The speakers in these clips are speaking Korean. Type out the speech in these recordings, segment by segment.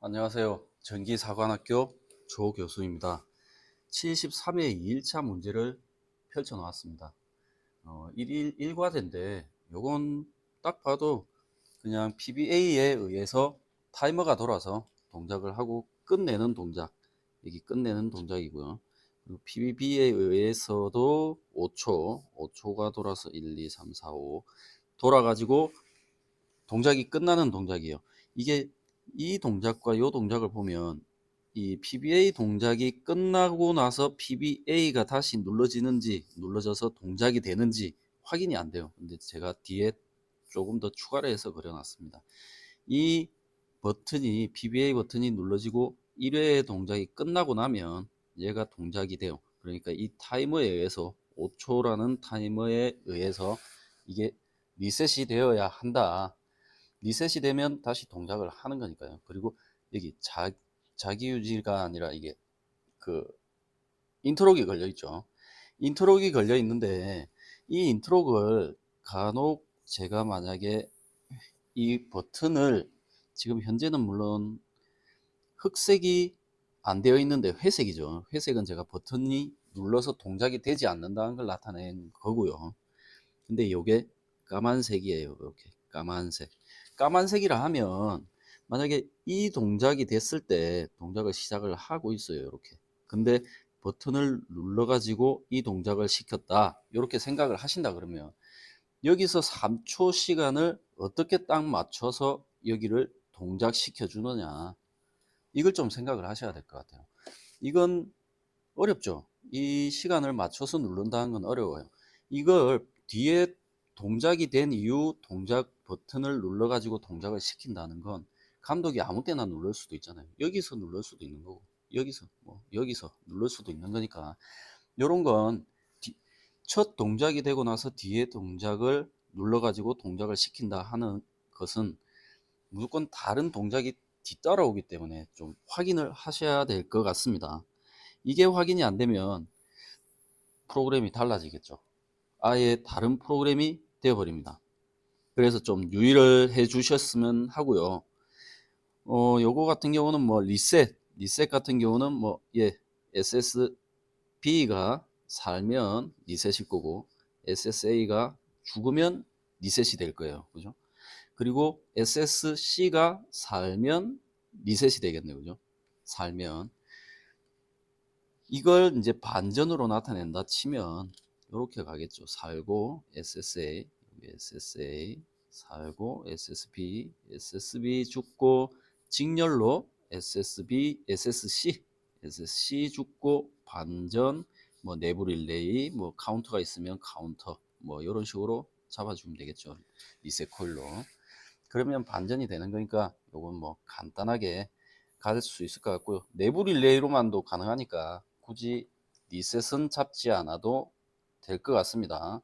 안녕하세요. 전기사관학교 조 교수입니다. 73회 2일차 문제를 펼쳐 놓았습니다. 1과제인데 요건 딱 봐도 그냥 PBA에 의해서 타이머가 돌아서 동작을 하고 끝내는 동작, 여기 끝내는 동작이고요. 그리고 PBB에 의해서도 5초가 돌아서 1, 2, 3, 4, 5 돌아가지고 동작이 끝나는 동작이에요. 이게 이 동작과 이 동작을 보면 이 PBA 동작이 끝나고 나서 PBA가 다시 눌러지는지 눌러져서 동작이 되는지 확인이 안 돼요. 근데 제가 뒤에 조금 더 추가를 해서 그려놨습니다. 이 버튼이 PBA 버튼이 눌러지고 1회의 동작이 끝나고 나면 얘가 동작이 돼요. 그러니까 이 타이머에 의해서 5초라는 타이머에 의해서 이게 리셋이 되어야 한다. 리셋이 되면 다시 동작을 하는 거니까요. 그리고 여기 자기 유지가 아니라 이게 그 인터록이 걸려 있죠. 인터록이 걸려 있는데 이 인터록을 간혹 제가 만약에 이 버튼을 지금 현재는 물론 흑색이 안 되어 있는데 회색이죠. 회색은 제가 버튼이 눌러서 동작이 되지 않는다는 걸 나타낸 거고요. 근데 이게 까만색이에요. 이렇게 까만색. 까만색이라 하면 만약에 이 동작이 됐을 때 동작을 시작을 하고 있어요. 이렇게. 근데 버튼을 눌러 가지고 이 동작을 시켰다. 이렇게 생각을 하신다 그러면 여기서 3초 시간을 어떻게 딱 맞춰서 여기를 동작시켜 주느냐. 이걸 좀 생각을 하셔야 될 것 같아요. 이건 어렵죠. 이 시간을 맞춰서 누른다는 건 어려워요. 이걸 뒤에 동작이 된 이후 동작 버튼을 눌러 가지고 동작을 시킨다는 건 감독이 아무 때나 누를 수도 있잖아요. 여기서 누를 수도 있는 거고 여기서 누를 수도 있는 거니까 요런 건 첫 동작이 되고 나서 뒤에 동작을 눌러 가지고 동작을 시킨다 하는 것은 무조건 다른 동작이 뒤따라오기 때문에 좀 확인을 하셔야 될 것 같습니다. 이게 확인이 안 되면 프로그램이 달라지겠죠. 아예 다른 프로그램이 되어버립니다. 그래서 좀 유의를 해 주셨으면 하고요. 요거 같은 경우는 뭐 리셋 같은 경우는 뭐 SSB가 살면 리셋일 거고 SSA가 죽으면 리셋이 될 거예요. 그죠? 그리고 SSC가 살면 리셋이 되겠네요. 그죠? 살면 이걸 이제 반전으로 나타낸다 치면 이렇게 가겠죠. 살고 SSA 살고 SSB 죽고 직렬로 SSC 죽고 반전 뭐 내부 릴레이 뭐 카운터가 있으면 카운터 뭐 이런 식으로 잡아주면 되겠죠. 리셋 코일로. 그러면 반전이 되는 거니까 요건 뭐 간단하게 갈 수 있을 것 같고요. 내부 릴레이로만도 가능하니까 굳이 리셋은 잡지 않아도 될 것 같습니다.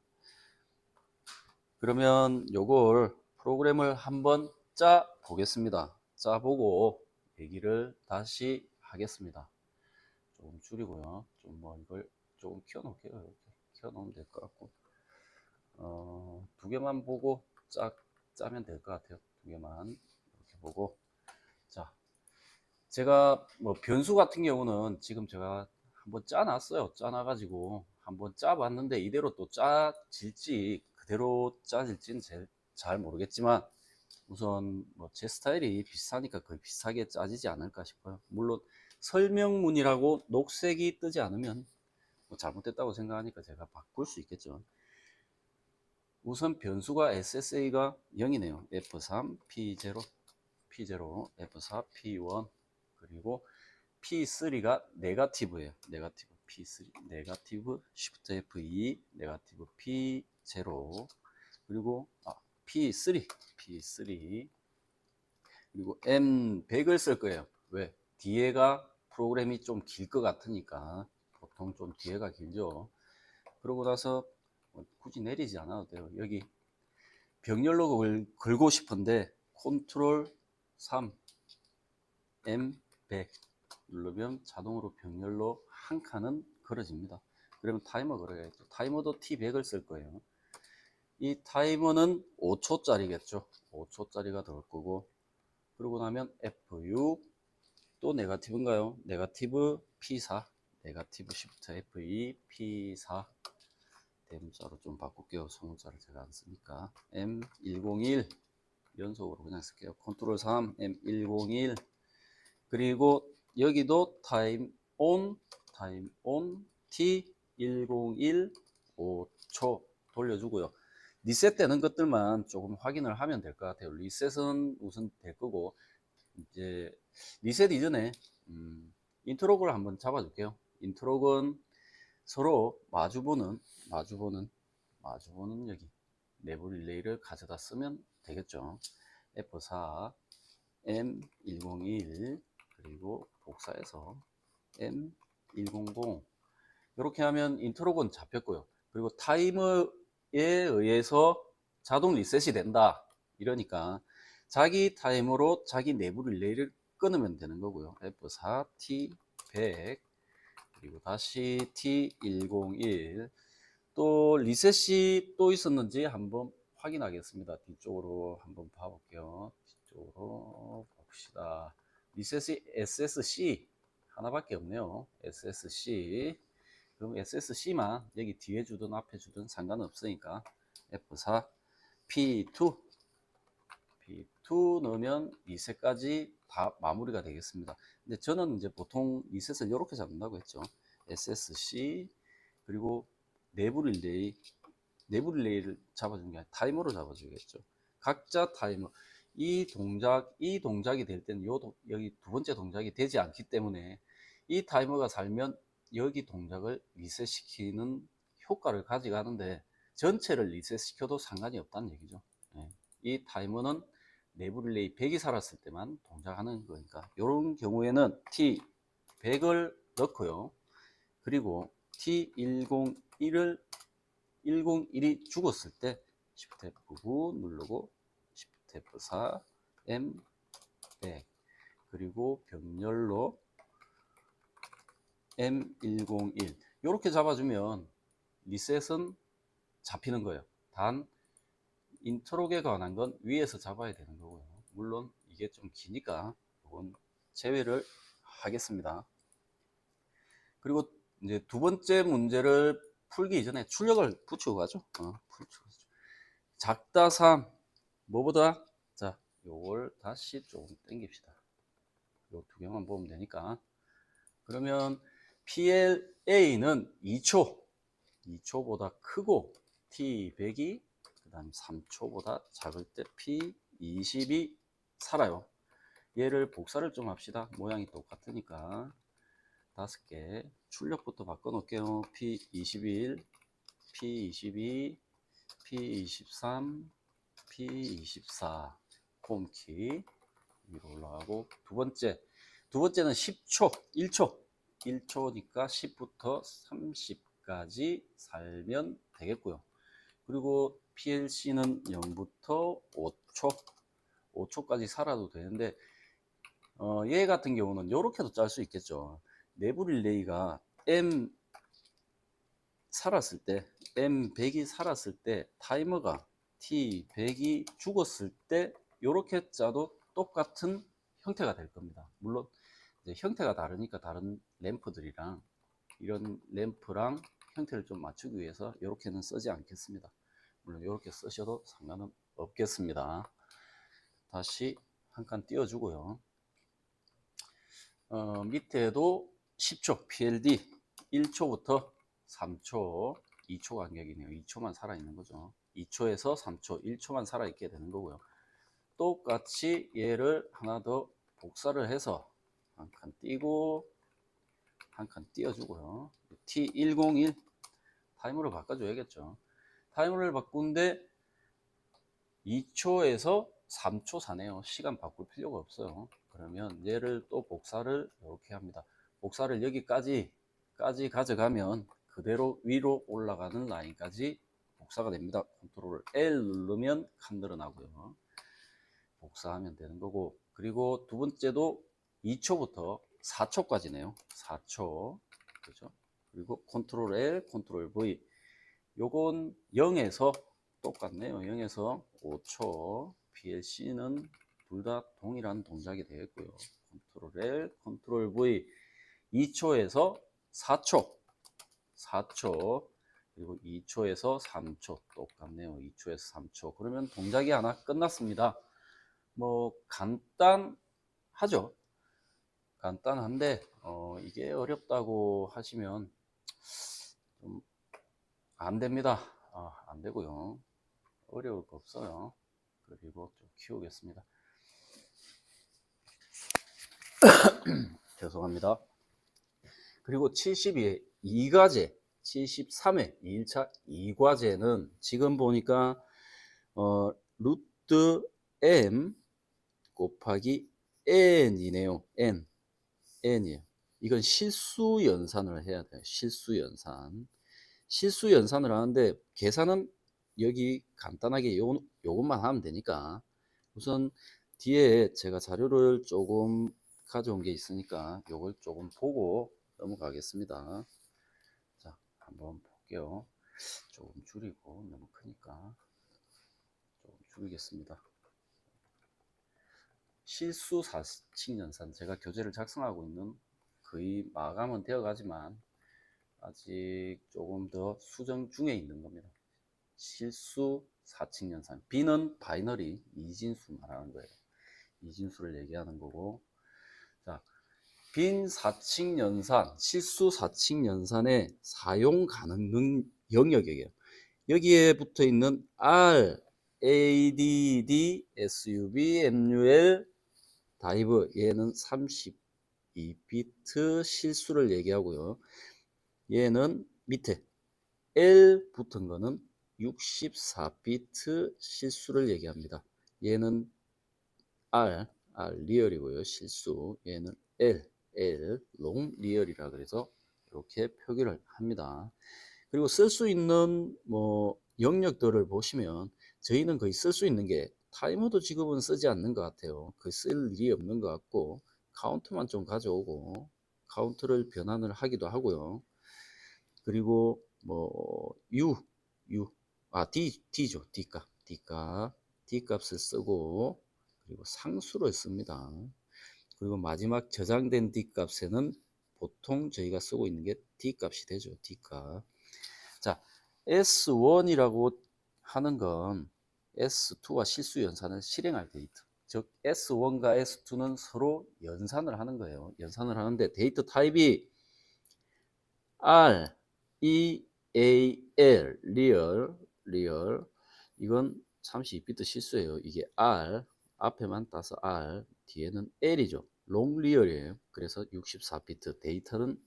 그러면 요걸 프로그램을 한번 짜 보겠습니다. 짜 보고 얘기를 다시 하겠습니다. 조금 줄이고요. 좀 뭐 이걸 조금 키워놓을게요. 이렇게 키워놓으면 될 것 같고 두 개만 보고 짜면 될 것 같아요. 두 개만 이렇게 보고 자 제가 뭐 변수 같은 경우는 지금 제가 한번 짜놨어요. 짜놔가지고 한번 짜봤는데 이대로 또 짜질지 그대로 짜질지는 잘 모르겠지만 우선 뭐 제 스타일이 비슷하니까 거의 비슷하게 짜지지 않을까 싶어요. 물론 설명문이라고 녹색이 뜨지 않으면 뭐 잘못됐다고 생각하니까 제가 바꿀 수 있겠죠. 우선 변수가 SSA가 0이네요. F3, P0, F4, P1 그리고 P3가 네거티브예요. 네거티브 P3 네거티브 Shift F2 네거티브 P0 그리고 P3 그리고 M100을 쓸 거예요. 왜? 뒤에가 프로그램이 좀 길 것 같으니까 보통 좀 뒤에가 길죠. 그러고 나서 굳이 내리지 않아도 돼요. 여기 병렬로 걸고 싶은데 컨트롤 3 M100 누르면 자동으로 병렬로 한 칸은 걸어집니다. 그러면 타이머 걸어야겠죠. 타이머도 T100을 쓸 거예요. 이 타이머는 5초짜리겠죠. 5초짜리가 될 거고 그러고 나면 F6 또 네거티브인가요? 네거티브 P4, 네거티브 시프트 F2 P4. 대문자로 좀 바꿀게요. 소문자를 제가 안 쓰니까. M101 연속으로 그냥 쓸게요. 컨트롤 3 M101. 그리고 여기도 타임 온 T101 5초 돌려주고요. 리셋되는 것들만 조금 확인을 하면 될 것 같아요. 리셋은 우선 될 거고, 이제 리셋 이전에 인트로그를 한번 잡아줄게요. 인트로그는 서로 마주보는 여기 내부 릴레이를 가져다 쓰면 되겠죠. F4 M101 그리고 복사해서 M100 이렇게 하면 인트로그는 잡혔고요. 그리고 타이머에 의해서 자동 리셋이 된다 이러니까 자기 타이머로 자기 내부 릴레이를 끊으면 되는 거고요. F4 T100 그리고 다시 T101 또 리셋이 또 있었는지 한번 확인하겠습니다. 뒤쪽으로 한번 봐볼게요. 뒤쪽으로 봅시다. 리셋이 SSC 하나밖에 없네요. SSC. 그럼 SSC만 여기 뒤에 주든 앞에 주든 상관없으니까 F4 P2 넣으면 리셋까지 다 마무리가 되겠습니다. 근데 저는 이제 보통 리셋을 이렇게 잡는다고 했죠. SSC 그리고 내부 릴레이를 잡아주는 게 아니라 타이머로 잡아주겠죠. 각자 타이머. 이 동작이 될 때는 여기 두 번째 동작이 되지 않기 때문에 이 타이머가 살면 여기 동작을 리셋시키는 효과를 가져가는데 전체를 리셋시켜도 상관이 없다는 얘기죠. 네. 이 타이머는 내부 릴레이 100이 살았을 때만 동작하는 거니까 이런 경우에는 T100을 넣고요. 그리고 T101을 101이 죽었을 때 Shift F9 누르고 Shift F4 M100 그리고 병렬로 M101 이렇게 잡아주면 리셋은 잡히는 거예요. 단 인트로에 관한 건 위에서 잡아야 되는 거고요. 물론 이게 좀 기니까 이건 제외를 하겠습니다. 그리고 이제 두 번째 문제를 풀기 이전에 출력을 붙이고 가죠. 작다 3 뭐보다 자 요걸 다시 좀 당깁시다. 요 두 개만 보면 되니까. 그러면 PLA는 2초보다 크고 T100이 그 다음 3초보다 작을 때 P20이 살아요. 얘를 복사를 좀 합시다. 모양이 똑같으니까 5개 출력부터 바꿔 놓을게요. P21 P22 P23 P24 홈키 위로 올라가고 두 번째는 10초 1초니까 10부터 30까지 살면 되겠고요. 그리고 PLC는 0부터 5초까지 살아도 되는데 얘 같은 경우는 이렇게도 짤 수 있겠죠. 내부 릴레이가 M100이 살았을 때 타이머가 T100이 죽었을 때 이렇게 짜도 똑같은 형태가 될 겁니다. 물론 이제 형태가 다르니까 다른 램프들이랑 이런 램프랑 형태를 좀 맞추기 위해서 이렇게는 쓰지 않겠습니다. 물론 이렇게 쓰셔도 상관은 없겠습니다. 다시 한 칸 띄워주고요. 밑에도 10초 PLD 1초부터 3초 2초 간격이네요. 2초만 살아있는 거죠. 2초에서 3초 1초만 살아있게 되는 거고요. 똑같이 얘를 하나 더 복사를 해서 한 칸 띄고 한 칸 띄워주고요. T101 타이머를 바꿔줘야겠죠. 타이머를 바꾼데 2초에서 3초 사네요. 시간 바꿀 필요가 없어요. 그러면 얘를 또 복사를 이렇게 합니다. 복사를 여기까지 가져가면 그대로 위로 올라가는 라인까지 복사가 됩니다. 컨트롤 L 누르면 칸 늘어나고요. 복사하면 되는 거고, 그리고 두 번째도 2초부터 4초까지네요. 4초. 그죠? 그리고 컨트롤 L, 컨트롤 V. 요건 0에서 똑같네요. 0에서 5초. PLC는 둘 다 동일한 동작이 되겠고요. 컨트롤 L, 컨트롤 V 2초에서 4초 4초 그리고 2초에서 3초 똑같네요. 2초에서 3초 그러면 동작이 하나 끝났습니다. 뭐 간단하죠. 간단한데 이게 어렵다고 하시면 좀 안 됩니다. 안 되고요. 어려울 거 없어요. 그리고 좀 키우겠습니다. 죄송합니다. 그리고 72회 2과제 73회 2일차 2과제는 지금 보니까 루트 m 곱하기 n이네요. n이에요. 이건 실수 연산을 해야 돼요. 실수 연산. 실수 연산을 하는데 계산은 여기 간단하게 요것만 하면 되니까 우선 뒤에 제가 자료를 조금 가져온 게 있으니까 요걸 조금 보고 넘어가겠습니다. 자, 한번 볼게요. 조금 줄이고 너무 크니까 조금 줄이겠습니다. 실수 사칙 연산 제가 교재를 작성하고 있는 거의 마감은 되어 가지만 아직 조금 더 수정 중에 있는 겁니다. 실수 사칙 연산 B는 바이너리 이진수 말하는 거예요. 이진수를 얘기하는 거고 자, 빈 사칙 연산 실수 사칙 연산의 사용 가능 영역이에요. 여기에 붙어 있는 R, ADD, SUB, MUL, 다이브 얘는 32비트 실수를 얘기하고요. 얘는 밑에 L 붙은 거는 64비트 실수를 얘기합니다. 얘는 R 리얼이고요. 실수. 얘는 L 롱 리얼이라 그래서 이렇게 표기를 합니다. 그리고 쓸 수 있는 뭐 영역들을 보시면 저희는 거의 쓸 수 있는 게 타이머도 지금은 쓰지 않는 것 같아요. 거의 쓸 일이 없는 것 같고 카운트만 좀 가져오고 카운트를 변환을 하기도 하고요. 그리고 뭐 D죠. D값을 쓰고 그리고 상수를 씁니다. 그리고 마지막 저장된 D값에는 보통 저희가 쓰고 있는 게 D값이 되죠. D값. 자, S1이라고 하는 건 S2와 실수 연산을 실행할 데이터. 즉 S1과 S2는 서로 연산을 하는 거예요. 연산을 하는데 데이터 타입이 R, E, A, L, 리얼. 이건 32비트 실수예요. 이게 R, 앞에만 따서 R, 뒤에는 L이죠. 롱 리얼이에요. 그래서 64비트 데이터는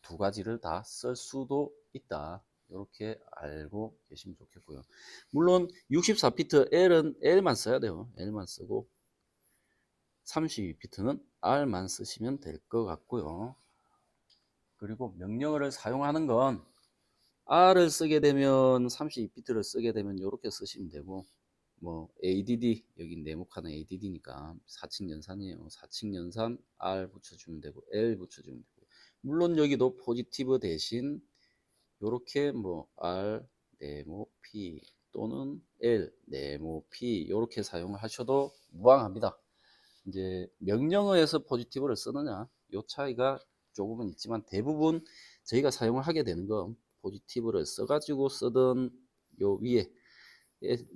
두 가지를 다 쓸 수도 있다. 이렇게 알고 계시면 좋겠고요. 물론 64비트 L은 L만 써야 돼요. L만 쓰고 32비트는 R만 쓰시면 될 것 같고요. 그리고 명령어를 사용하는 건 R을 쓰게 되면 32비트를 쓰게 되면 이렇게 쓰시면 되고 뭐 ADD 여기 네모칸은 ADD니까 사칙 연산이에요. 사칙 연산 R 붙여주면 되고 L 붙여주면 되고 물론 여기도 포지티브 대신 요렇게 뭐 R 네모 P 또는 L 네모 P 이렇게 사용하셔도 무방합니다. 이제 명령어에서 포지티브를 쓰느냐 요 차이가 조금은 있지만 대부분 저희가 사용을 하게 되는 건 포지티브를 써가지고 쓰던 요 위에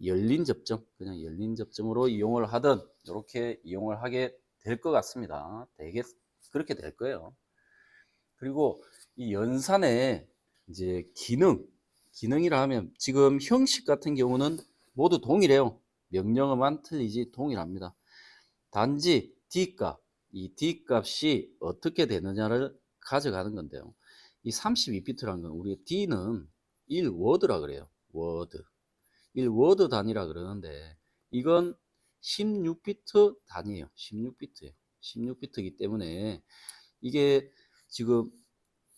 열린 접점 그냥 열린 접점으로 이용을 하든 이렇게 이용을 하게 될 것 같습니다. 되게 그렇게 될 거예요. 그리고 이 연산의 이제 기능이라 하면 지금 형식 같은 경우는 모두 동일해요. 명령어만 틀리지 동일합니다. 단지 D값, 이 D값이 어떻게 되느냐를 가져가는 건데요. 이 32비트라는 건 우리 D는 1워드라 그래요. 워드. 1워드 단위라 그러는데 이건 16비트 단위예요. 16비트예요. 16비트이기 때문에 이게 지금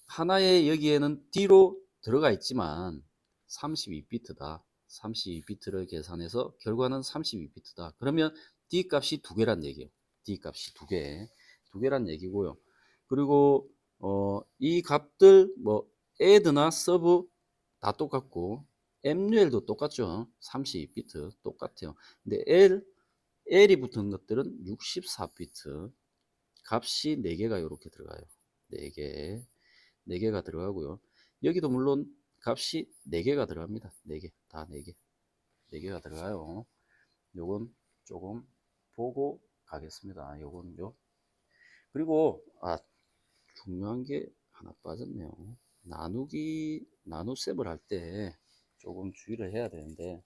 하나의 여기에는 D로 들어가 있지만 32비트다. 32비트를 계산해서 결과는 32비트다. 그러면 D 값이 두 개란 얘기예요. D 값이 두 개. 두 개란 얘기고요. 그리고 이 값들 뭐 add나 sub 다 똑같고 MUL도 똑같죠. 32비트 똑같아요. 근데 L L이 붙은 것들은 64비트, 값이 4개가 이렇게 들어가요. 4개, 4개가 들어가고요. 여기도 물론 값이 4개가 들어갑니다. 4개, 다 4개, 4개가 들어가요. 요건 조금 보고 가겠습니다. 요건 요. 그리고 중요한 게 하나 빠졌네요. 나누셈을 할 때 조금 주의를 해야 되는데,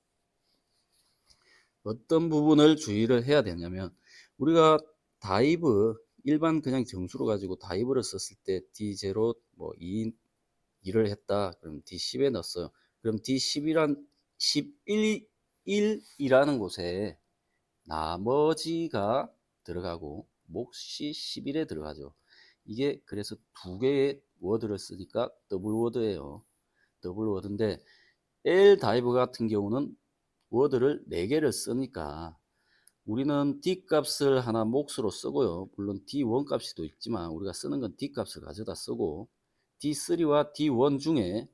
어떤 부분을 주의를 해야 되냐면, 우리가 다이브 일반 그냥 정수로 가지고 다이브를 썼을 때 D0 뭐 2를 했다. 그럼 D10에 넣었어요. 그럼 D10이란 11이라는 곳에 나머지가 들어가고 몫이 11에 들어가죠. 이게 그래서 두 개의 워드를 쓰니까 더블 워드예요. 더블 워드인데 L 다이브 같은 경우는 워드를 4개를 쓰니까 우리는 D 값을 하나 몫으로 쓰고요. 물론 D1 값이도 있지만 우리가 쓰는 건 D 값을 가져다 쓰고, D3와 D1 중에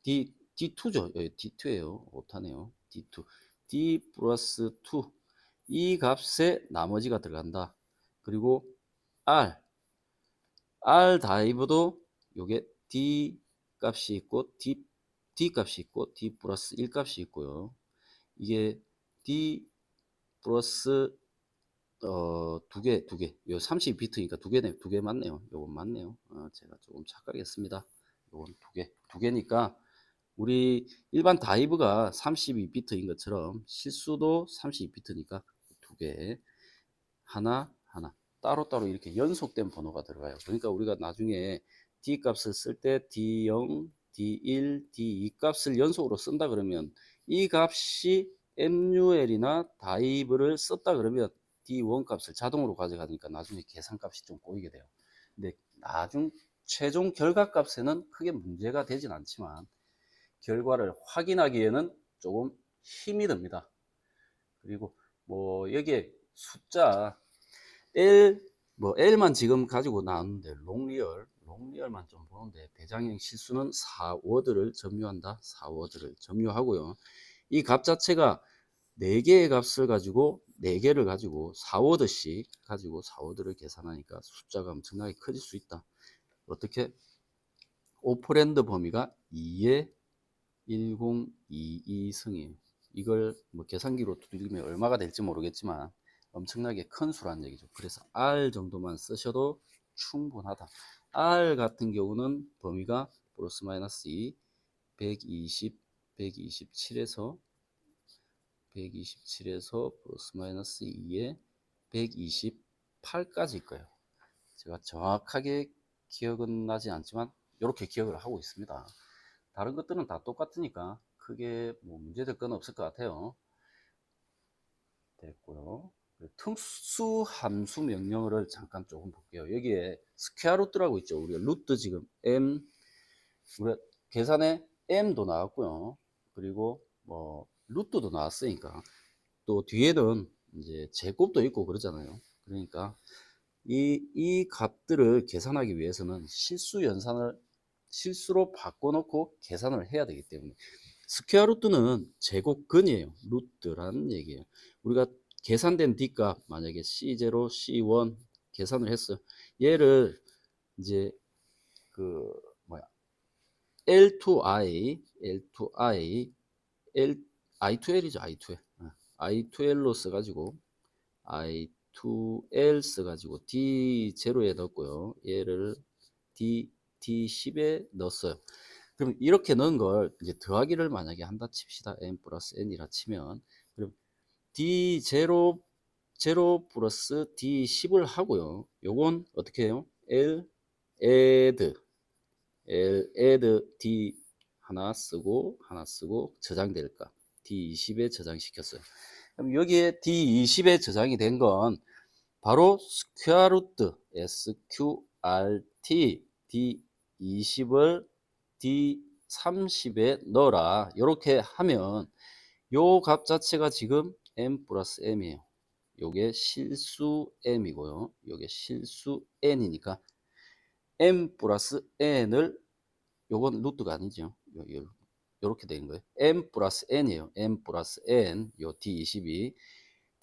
D2죠. 여기 D2예요. 오타네요. D2. D 플러스 2. 이 값에 나머지가 들어간다. 그리고 R 다이브도 요게 D 값이 있고 D 값이 있고 D 플러스 1 값이 있고요. 이게 D 플러스 두 개. 요 32비트니까 두 개 맞네요. 요건 맞네요. 제가 조금 착각했습니다. 요건 두 개니까 우리 일반 다이브가 32비트인 것처럼 실수도 32비트니까 두 개, 하나, 따로따로 이렇게 연속된 번호가 들어가요. 그러니까 우리가 나중에 D 값을 쓸 때 D0, D1, D2 값을 연속으로 쓴다 그러면 이 값이 MUL이나 다이브를 썼다 그러면 D1 값을 자동으로 가져가니까 나중에 계산값이 좀 꼬이게 돼요. 근데 최종 결과 값에는 크게 문제가 되진 않지만 결과를 확인하기에는 조금 힘이 듭니다. 그리고 뭐 여기에 숫자 L만 지금 가지고 나왔는데 롱리얼만 좀 보는데 배장형 실수는 4워드를 점유한다. 4워드를 점유하고요. 이 값 자체가 4개의 값을 가지고 4개를 가지고 4워드씩 가지고 4워드를 계산하니까 숫자가 엄청나게 커질 수 있다. 어떻게? 오퍼랜드 범위가 2의 1022승이에요. 이걸 뭐 계산기로 두드리면 얼마가 될지 모르겠지만 엄청나게 큰 수라는 얘기죠. 그래서 R 정도만 쓰셔도 충분하다. R 같은 경우는 범위가 플러스 마이너스 2, 120, 127에서 플러스 마이너스 2에 128까지일 거예요. 제가 정확하게 기억은 나지 않지만 이렇게 기억을 하고 있습니다. 다른 것들은 다 똑같으니까 크게 뭐 문제될 건 없을 것 같아요. 됐고요. 특수 함수 명령어를 잠깐 조금 볼게요. 여기에 스퀘어 루트라고 있죠. 우리가 루트 지금 m, 우리가 계산에 m도 나왔고요. 그리고 뭐 루트도 나왔으니까 또 뒤에는 이제 제곱도 있고 그러잖아요. 그러니까 이 값들을 계산하기 위해서는 실수로 바꿔놓고 계산을 해야 되기 때문에 스퀘어 루트는 제곱근이에요. 루트라는 얘기예요. 우리가 계산된 D값 만약에 C0, C1 계산을 했어요. 얘를 이제 그 뭐야 L2I, I2L이죠. I2L로 써가지고 I2L 써가지고 D0에 넣었고요. 얘를 D10에 넣었어요. 그럼 이렇게 넣은 걸 이제 더하기를 만약에 한다 칩시다. n 플러스 n이라 치면 그럼 D0 플러스 D10을 하고요. 요건 어떻게 해요? add D 하나 쓰고 저장될까? D20에 저장시켰어요. 그럼 여기에 D20에 저장이 된 건 바로 스퀘어 루트 SQRT D20을 D30에 넣어라. 이렇게 하면 요 값 자체가 지금 m 플러스 m이에요. 요게 실수 m이고요. 요게 실수 n이니까 m 플러스 n을, 요건 루트가 아니죠. 요렇게 되는 거예요. m 플러스 n이에요. m 플러스 n, 요 D22.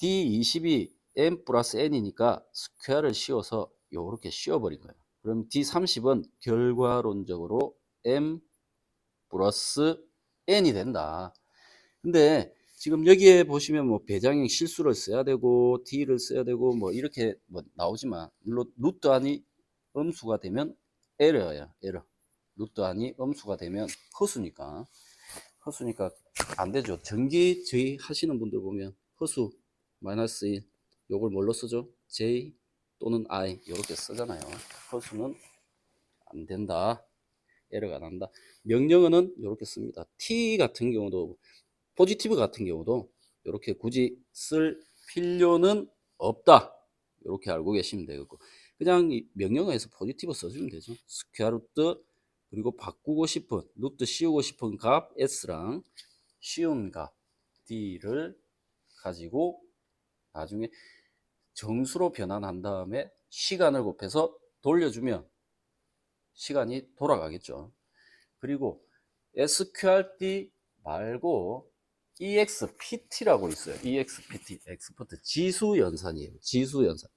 D22 m 플러스 n이니까 스퀘어를 씌워서 요렇게 씌워버린 거예요. 그럼 D30은 결과론적으로 m 플러스 n이 된다. 근데 지금 여기에 보시면 뭐 배장형 실수를 써야 되고 D를 써야 되고 뭐 이렇게 뭐 나오지만 물론 루트 안이 음수가 되면 에러야, 에러. 루트 안이 음수가 되면 허수니까 안 되죠. 전기 저희 하시는 분들 보면 허수 마이너스 1 요걸 뭘로 쓰죠? J 또는 I 이렇게 쓰잖아요. 허수는 안 된다. 에러가 난다. 명령어는 이렇게 씁니다. T 같은 경우도 포지티브 같은 경우도 이렇게 굳이 쓸 필요는 없다. 이렇게 알고 계시면 되고 그냥 명령어에서 포지티브 써주면 되죠. 스퀘어 루트 그리고 바꾸고 싶은 루트 씌우고 싶은 값 S랑 쉬운 값 D를 가지고 나중에 정수로 변환한 다음에 시간을 곱해서 돌려주면 시간이 돌아가겠죠. 그리고 SQRT 말고 EXPT라고 있어요. EXPT, 엑스퍼트 지수 연산이에요. 지수 연산.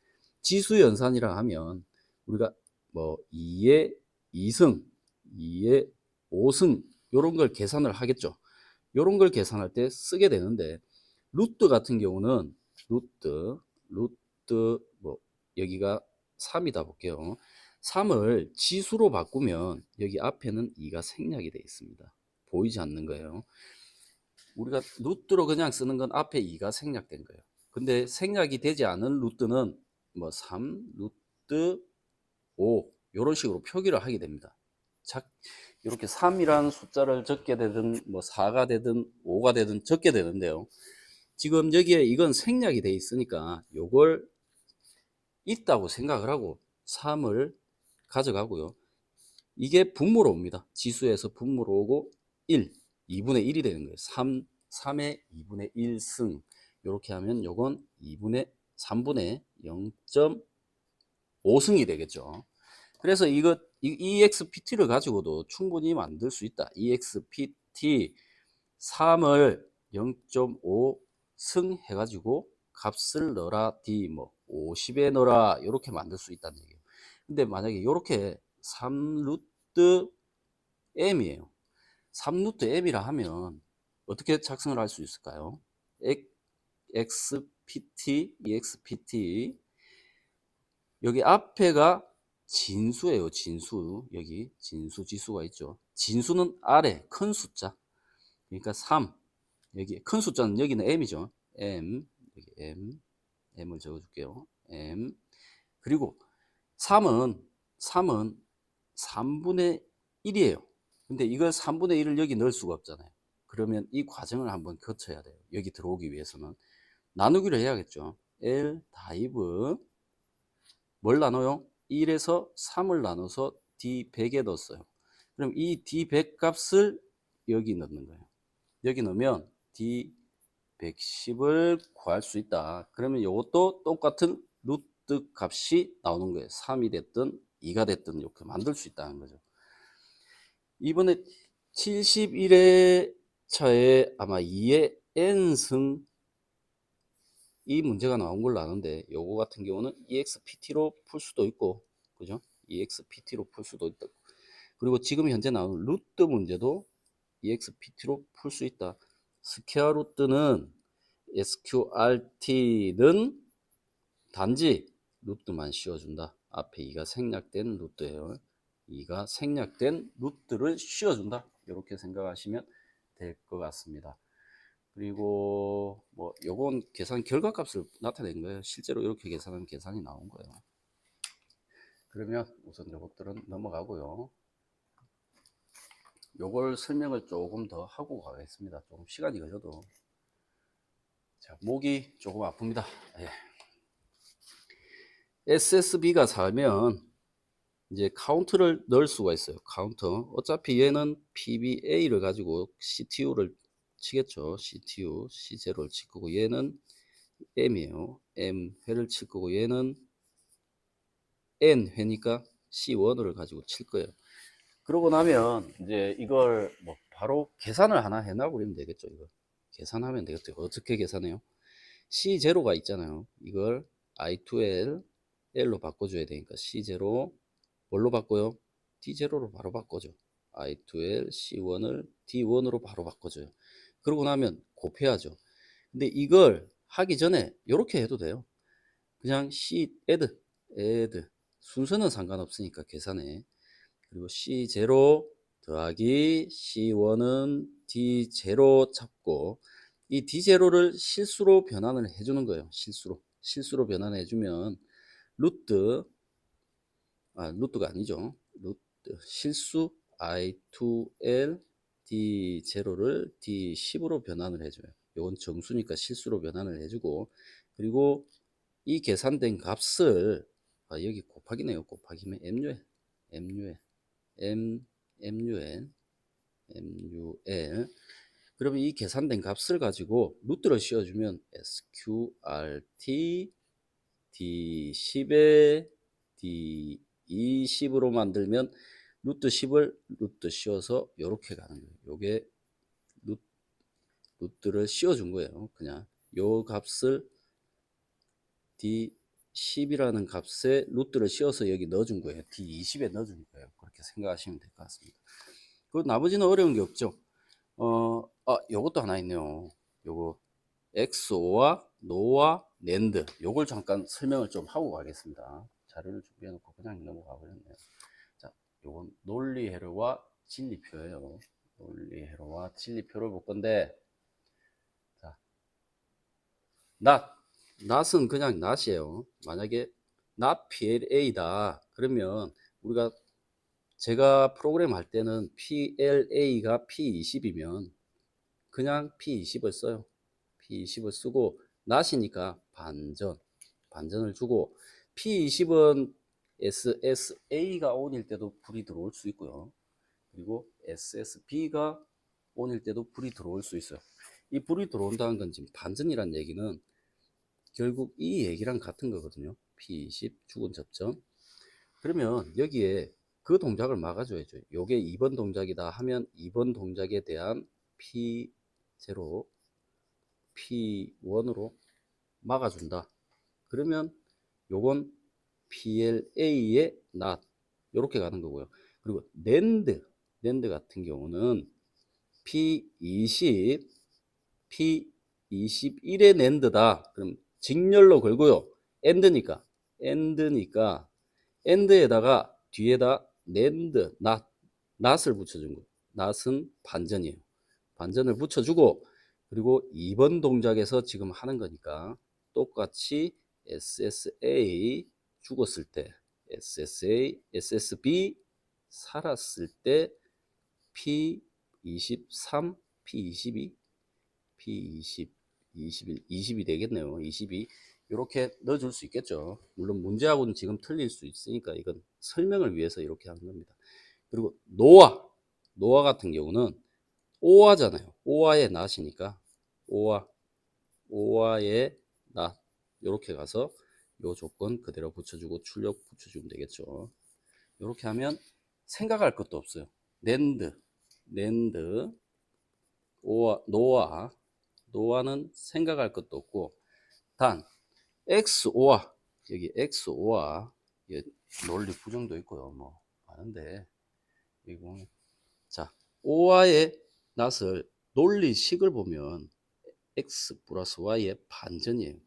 지수 연산이라 하면 우리가 뭐 2의 2승, 2의 5승 이런 걸 계산을 하겠죠. 이런 걸 계산할 때 쓰게 되는데 루트 같은 경우는 루트 뭐 여기가 3이다 볼게요. 3을 지수로 바꾸면 여기 앞에는 2가 생략이 되어 있습니다. 보이지 않는 거예요. 우리가 루트로 그냥 쓰는 건 앞에 2가 생략된 거예요. 근데 생략이 되지 않은 루트는 뭐 3, 루트 5 이런 식으로 표기를 하게 됩니다. 이렇게 3이라는 숫자를 적게 되든 뭐 4가 되든 5가 되든 적게 되는데요. 지금 여기에 이건 생략이 돼 있으니까 요걸 있다고 생각을 하고 3을 가져가고요. 이게 분모로 옵니다. 지수에서 분모로 오고 1, 2분의 1이 되는 거예요. 3의 2분의 1승 이렇게 하면 요건 3분의 0.5승이 되겠죠. 그래서 이거 EXPT를 가지고도 충분히 만들 수 있다. EXPT 3을 0.5승 해가지고 값을 넣어라 D 뭐 50에 넣어라 이렇게 만들 수 있다는 얘기예요. 근데 만약에 이렇게 3루트 M이에요. 3루트 M이라 하면 어떻게 작성을 할 수 있을까요? XPT, EXPT 여기 앞에가 진수예요. 진수 여기 진수 지수가 있죠. 진수는 아래 큰 숫자 그러니까 3 여기 큰 숫자는 여기는 M이죠. M 여기 M을 적어줄게요. M 그리고 3은 3분의 1이에요. 근데 이걸 3분의 1을 여기 넣을 수가 없잖아요. 그러면 이 과정을 한번 거쳐야 돼요. 여기 들어오기 위해서는 나누기를 해야겠죠. L 다이브 뭘 나눠요? 1에서 3을 나눠서 D100에 넣었어요. 그럼 이 D100 값을 여기 넣는 거예요. 여기 넣으면 D110을 구할 수 있다. 그러면 이것도 똑같은 루트 값이 나오는 거예요. 3이 됐든 2가 됐든 이렇게 만들 수 있다는 거죠. 이번에 71회 차에 아마 2의 n승 이 문제가 나온 걸로 아는데 요거 같은 경우는 EXPT로 풀 수도 있고 그죠? EXPT로 풀 수도 있다. 그리고 지금 현재 나오는 루트 문제도 EXPT로 풀 수 있다. 스퀘어 루트는 SQRT는 단지 루트만 씌워준다. 앞에 2가 생략된 루트예요. 2가 생략된 루트를 씌워준다. 이렇게 생각하시면 될 것 같습니다. 그리고 뭐 요건 계산 결과값을 나타낸 거예요. 실제로 이렇게 계산하면 계산이 나온 거예요. 그러면 우선 요것들은 넘어가고요. 요걸 설명을 조금 더 하고 가겠습니다. 조금 시간이 걸려도. 자, 목이 조금 아픕니다. 예. SSB가 살면 이제 카운트를 넣을 수가 있어요. 카운터. 어차피 얘는 PBA를 가지고 CTU를 치겠죠. CTU, C0를 칠 거고 얘는 M이에요. M 회를 칠 거고 얘는 N 회니까 C1을 가지고 칠 거예요. 그러고 나면 이제 이걸 뭐 바로 계산을 하나 해놔 버리면 되겠죠. 이거 계산하면 되겠죠. 어떻게 계산해요? C0가 있잖아요. 이걸 I2L L로 바꿔줘야 되니까 C0 뭘로 바꿔요? D0로 바로 바꿔줘. I2L C1을 D1으로 바로 바꿔줘요. 그러고 나면 곱해야죠. 근데 이걸 하기 전에 이렇게 해도 돼요. 그냥 C add 순서는 상관없으니까 계산에. 그리고 C0 더하기 C1은 D0 잡고 이 D0를 실수로 변환을 해주는 거예요. 실수로 변환해 주면 루트 루트가 아니죠. 루트 실수 I2L D0를 D10으로 변환을 해줘요. 이건 정수니까 실수로 변환을 해주고 그리고 이 계산된 값을 여기 곱하기네요. 곱하기면 MUL MUL 그러면 이 계산된 값을 가지고 루트를 씌워주면 SQRT D10에 D20으로 만들면 루트 10을 루트 씌워서 이렇게 가는 거예요. 요게 루트를 씌워준 거예요. 그냥 요 값을 D10이라는 값에 루트를 씌워서 여기 넣어준 거예요. D20에 넣어준 거예요. 그렇게 생각하시면 될 것 같습니다. 그 나머지는 어려운 게 없죠. 요것도 하나 있네요. 요거 XO와 노와 낸드 요걸 잠깐 설명을 좀 하고 가겠습니다. 자료를 준비해 놓고 그냥 넘어가 버렸네요. 자, 요건 논리회로와 진리표예요. 논리회로와 진리표를 볼 건데 자, not은 그냥 not이에요. 만약에 not PLA다 그러면 우리가 제가 프로그램 할 때는 PLA가 P20이면 그냥 P20을 써요. P20을 쓰고 not이니까 반전을 주고 P20은 SSA가 on일 때도 불이 들어올 수 있고요. 그리고 SSB가 on일 때도 불이 들어올 수 있어요. 이 불이 들어온다는 건 지금 반전이란 얘기는 결국 이 얘기랑 같은 거거든요. P20 죽은 접점. 그러면 여기에 그 동작을 막아줘야죠. 요게 2번 동작이다 하면 2번 동작에 대한 P0, P1으로 막아준다. 그러면 요건 PLA의 not 이렇게 가는 거고요. 그리고 NAND 같은 경우는 P20, P21의 NAND다. 그럼 직렬로 걸고요. AND니까 AND에다가 뒤에다 NAND, not을 붙여준 거예요. not은 반전이에요. 반전을 붙여주고 그리고 2번 동작에서 지금 하는 거니까 똑같이 SSA 죽었을 때 SSA, SSB 살았을 때 P23, P22, P20, 21, 20이 되겠네요. 22 이렇게 넣어줄 수 있겠죠. 물론 문제하고는 지금 틀릴 수 있으니까 이건 설명을 위해서 이렇게 하는 겁니다. 그리고 노아 같은 경우는 오화잖아요. 오화의 낫이니까 오화의 낫 이렇게 가서 요 조건 그대로 붙여주고 출력 붙여주면 되겠죠. 이렇게 하면 생각할 것도 없어요. 낸드 노아는 생각할 것도 없고 단 XO와 여기 XO와 논리 부정도 있고요. 뭐 많은데 이거 자 오와의 낫을 논리식을 보면 x 플러스 y의 반전이에요.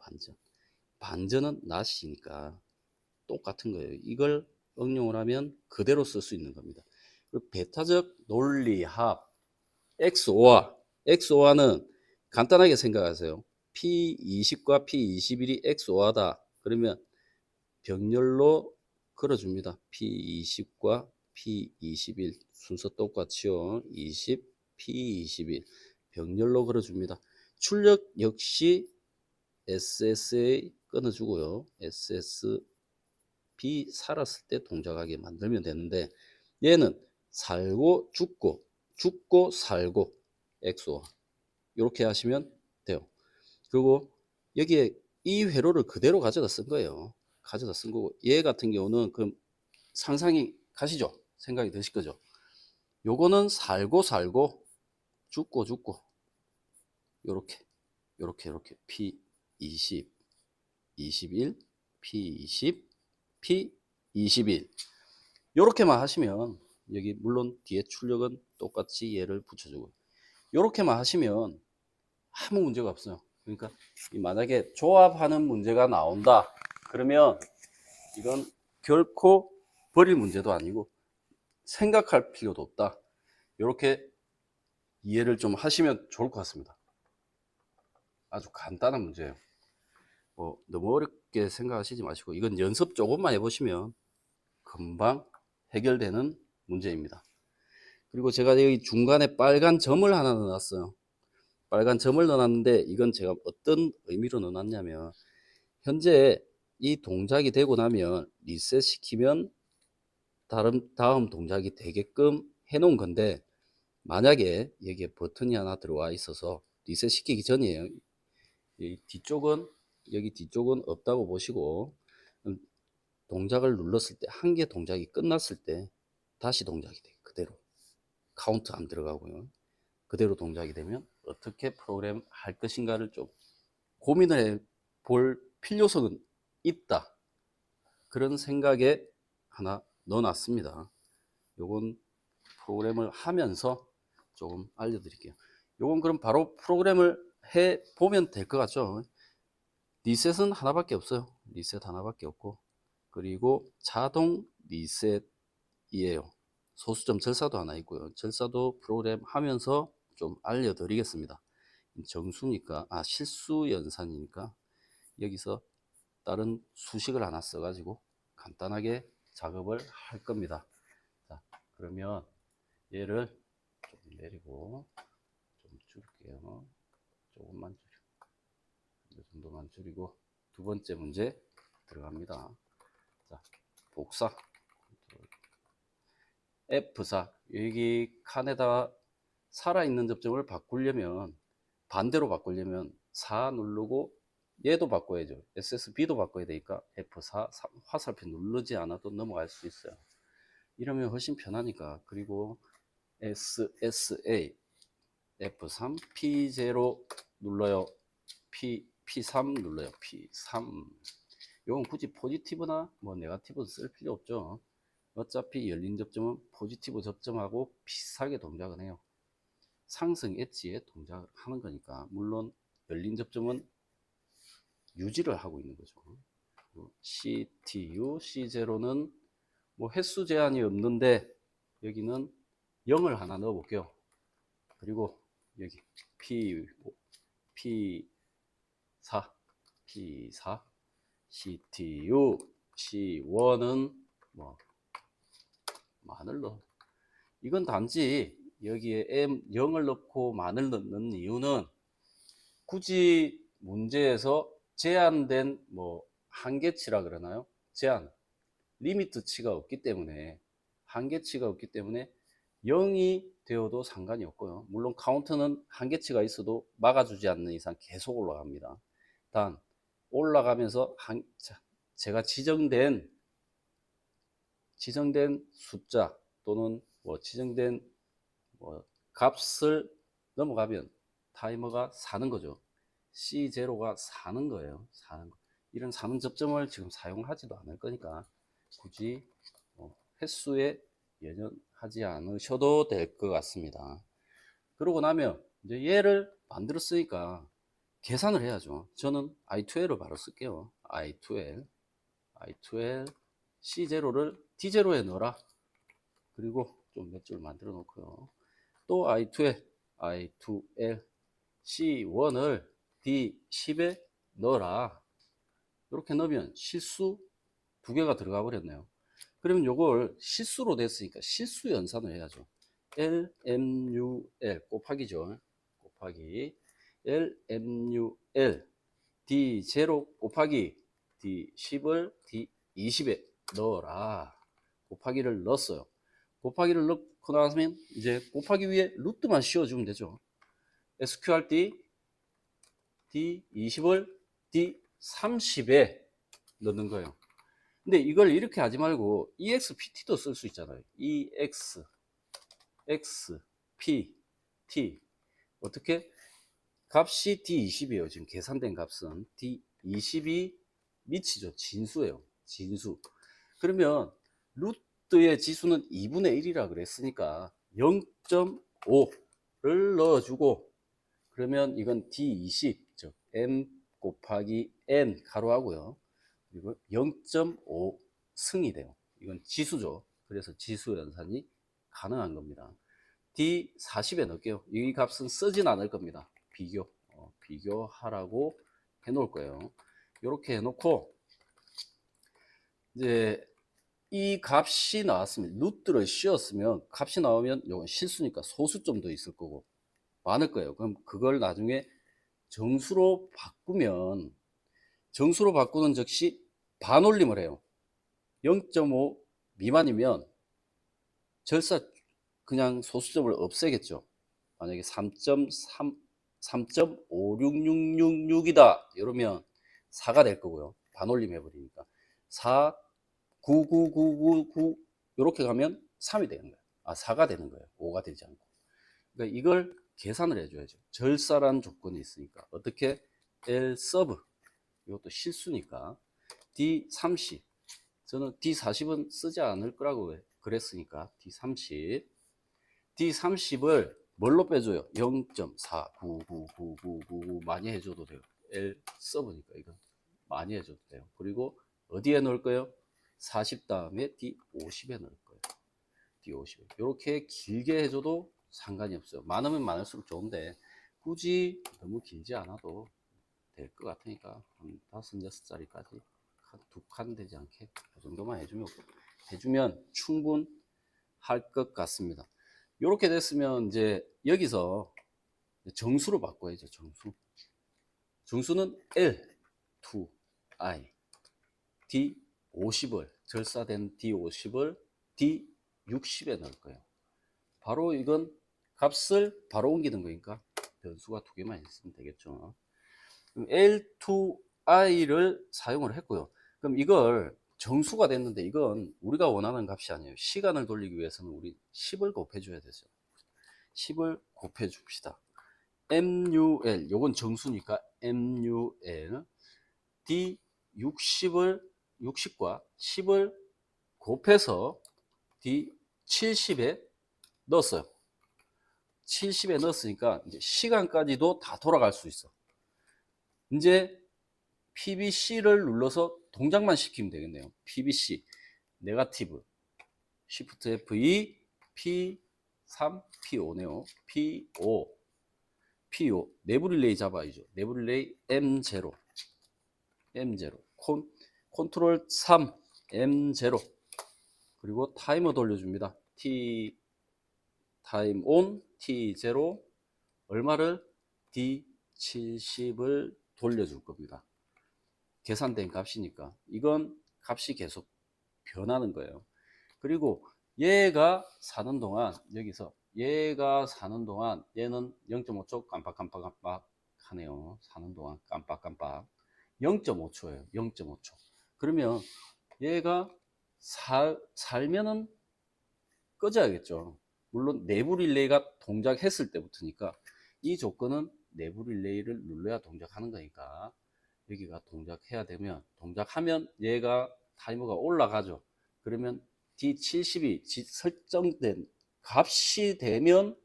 반전은 낫이니까 똑같은 거예요. 이걸 응용을 하면 그대로 쓸 수 있는 겁니다. 그리고 배타적 논리합 XO와는 간단하게 생각하세요. P20과 P21이 XO하다. 그러면 병렬로 걸어줍니다. P20과 P21 순서 똑같이요. 20, P21 병렬로 걸어줍니다. 출력 역시 SSA 끊어주고요. SSB 살았을 때 동작하게 만들면 되는데 얘는 살고 죽고 살고 엑소와 이렇게 하시면 돼요. 그리고 여기에 이 회로를 그대로 가져다 쓴 거예요. 가져다 쓴 거고 얘 같은 경우는 그 상상이 가시죠? 생각이 드실 거죠? 요거는 살고 죽고 요렇게 P 20, 21, P20, P21 요렇게만 하시면 여기 물론 뒤에 출력은 똑같이 얘를 붙여주고 요렇게만 하시면 아무 문제가 없어요. 그러니까 만약에 조합하는 문제가 나온다 그러면 이건 결코 버릴 문제도 아니고 생각할 필요도 없다. 이렇게 이해를 좀 하시면 좋을 것 같습니다. 아주 간단한 문제예요. 뭐 너무 어렵게 생각하시지 마시고 이건 연습 조금만 해보시면 금방 해결되는 문제입니다. 그리고 제가 여기 중간에 빨간 점을 하나 넣어놨어요. 빨간 점을 넣어놨는데 이건 제가 어떤 의미로 넣어놨냐면 현재 이 동작이 되고 나면 리셋 시키면 다음 동작이 되게끔 해놓은 건데 만약에 여기에 버튼이 하나 들어와 있어서 리셋 시키기 전이에요. 여기 뒤쪽은 없다고 보시고 동작을 눌렀을 때 한 개 동작이 끝났을 때 다시 동작이 돼요. 그대로 카운트 안 들어가고요. 그대로 동작이 되면 어떻게 프로그램 할 것인가를 좀 고민을 해 볼 필요성은 있다. 그런 생각에 하나 넣어놨습니다. 요건 프로그램을 하면서 조금 알려드릴게요. 요건 그럼 바로 프로그램을 해 보면 될 것 같죠? 리셋은 하나밖에 없어요. 리셋 하나밖에 없고 그리고 자동 리셋이에요. 소수점 절사도 하나 있고요. 절사도 프로그램 하면서 좀 알려드리겠습니다. 정수니까 실수 연산이니까 여기서 다른 수식을 하나 써가지고 간단하게 작업을 할 겁니다. 자, 그러면 얘를 좀 내리고 좀 줄게요. 조금만 줄여. 이 정도만 줄이고 두 번째 문제 들어갑니다. 자, 복사 F4 여기 칸에다가 살아있는 접점을 바꾸려면 반대로 바꾸려면 4 누르고 얘도 바꿔야죠. SSB도 바꿔야 되니까 F4 화살표 누르지 않아도 넘어갈 수 있어요. 이러면 훨씬 편하니까. 그리고 SSA F3 P0 눌러요. P3 눌러요. P3 이건 굳이 포지티브나 뭐 네거티브 쓸 필요 없죠. 어차피 열린 접점은 포지티브 접점하고 비슷하게 동작을 해요. 상승 엣지에 동작을 하는 거니까. 물론 열린 접점은 유지를 하고 있는 거죠. CTU, C0는 뭐 횟수 제한이 없는데 여기는 0을 하나 넣어 볼게요. 그리고 여기 P4 CTU C1은 뭐 만을 넣어. 이건 단지 여기에 M0을 넣고 만을 넣는 이유는 굳이 문제에서 제한된 뭐 한계치라 그러나요? 제한 리미트치가 없기 때문에 한계치가 없기 때문에 0이 되어도 상관이 없고요. 물론 카운트는 한계치가 있어도 막아주지 않는 이상 계속 올라갑니다. 단 올라가면서 제가 지정된 숫자 또는 뭐 지정된 뭐 값을 넘어가면 타이머가 사는 거죠. C0가 사는 거예요. 이런 사는 접점을 지금 사용하지도 않을 거니까 굳이 횟수에 연연하지 않으셔도 될 것 같습니다. 그러고 나면 이제 얘를 만들었으니까 계산을 해야죠. 저는 I2L을 바로 쓸게요. I2L C0를 D0에 넣어라. 그리고 좀 몇 줄 만들어 놓고요. 또 I2L C1을 D10에 넣어라. 이렇게 넣으면 실수 두 개가 들어가 버렸네요. 그러면 요걸 실수로 됐으니까 실수 연산을 해야죠. LMUL 곱하기죠. 곱하기 LMUL D0 곱하기 D10을 D20에 넣어라. 곱하기를 넣었어요. 곱하기를 넣고 나면 이제 곱하기 위에 루트만 씌워주면 되죠. SQRT D20을 D30에 넣는 거예요. 근데 이걸 이렇게 하지 말고 EXPT도 쓸 수 있잖아요. EX, X, P, T. 어떻게? 값이 D20이에요. 지금 계산된 값은 D20이 미치죠. 진수예요. 진수. 그러면 루트의 지수는 2분의 1이라 그랬으니까 0.5를 넣어주고, 그러면 이건 D20, 즉 M 곱하기 N 가로하고요. 그리고 0.5 승이 돼요. 이건 지수죠. 그래서 지수 연산이 가능한 겁니다. D40에 넣을게요. 이 값은 쓰진 않을 겁니다. 비교하라고 해놓을 거예요. 이렇게 해놓고, 이제 이 값이 나왔으면, 루트를 씌웠으면 값이 나오면 이건 실수니까 소수점도 있을 거고 많을 거예요. 그럼 그걸 나중에 정수로 바꾸면, 정수로 바꾸는 즉시 반올림을 해요. 0.5 미만이면 절사 그냥 소수점을 없애겠죠. 만약에 3.5666이다 이러면 4가 될 거고요. 반올림 해버리니까 4, 9, 9, 9, 9, 9 이렇게 가면 3이 되는 거예요. 4가 되는 거예요. 5가 되지 않고. 그러니까 이걸 계산을 해줘야죠. 절사란 조건이 있으니까. 어떻게? L 서브, 이것도 실수니까 D30, 저는 D40은 쓰지 않을 거라고 그랬으니까 D30을 뭘로 빼줘요? 0.4999999 많이 해줘도 돼요. L 서브니까 이거 많이 해줘도 돼요. 그리고 어디에 넣을 거예요? 40 다음에 D50에 넣을 거예요. D50에 이렇게 길게 해줘도 상관이 없어요. 많으면 많을수록 좋은데 굳이 너무 길지 않아도 될 것 같으니까 한 5, 6자리까지 한 2칸 되지 않게 그 정도만 해주면 충분할 것 같습니다. 이렇게 됐으면 이제 여기서 정수로 바꿔야죠. 정수는 L, 2I, D50을, 절사된 D50을 D60에 넣을 거예요. 바로 이건 값을 바로 옮기는 거니까 변수가 2개만 있으면 되겠죠. 그럼 L2I를 사용을 했고요. 그럼 이걸 정수가 됐는데 이건 우리가 원하는 값이 아니에요. 시간을 돌리기 위해서는 우리 10을 곱해줘야 되죠. 10을 곱해줍시다. MUL, 요건 정수니까 MUL, D60을, 60과 10을 곱해서 D70에 넣었어요. 70에 넣었으니까 이제 시간까지도 다 돌아갈 수 있어. 이제 PBC를 눌러서 동작만 시키면 되겠네요. PBC, 네거티브, Shift F2, P3, P5네요. P5, 내부 릴레이 잡아야죠. 내부 릴레이 M0, 컨트롤 3, M0, 그리고 타이머 돌려줍니다. 타임 온, T0, 얼마를? D70을 돌려줄 겁니다. 계산된 값이니까 이건 값이 계속 변하는 거예요. 그리고 얘가 사는 동안, 여기서 얘가 사는 동안 얘는 0.5초 깜빡깜빡 하네요. 사는 동안 깜빡깜빡 0.5초예요. 0.5초. 그러면 얘가 살면은 꺼져야겠죠. 물론 내부 릴레이가 동작했을 때부터니까 이 조건은 내부 릴레이를 눌러야 동작하는 거니까 여기가 동작해야 되면, 동작하면 얘가 타이머가 올라가죠. 그러면 D70이 설정된 값이 되면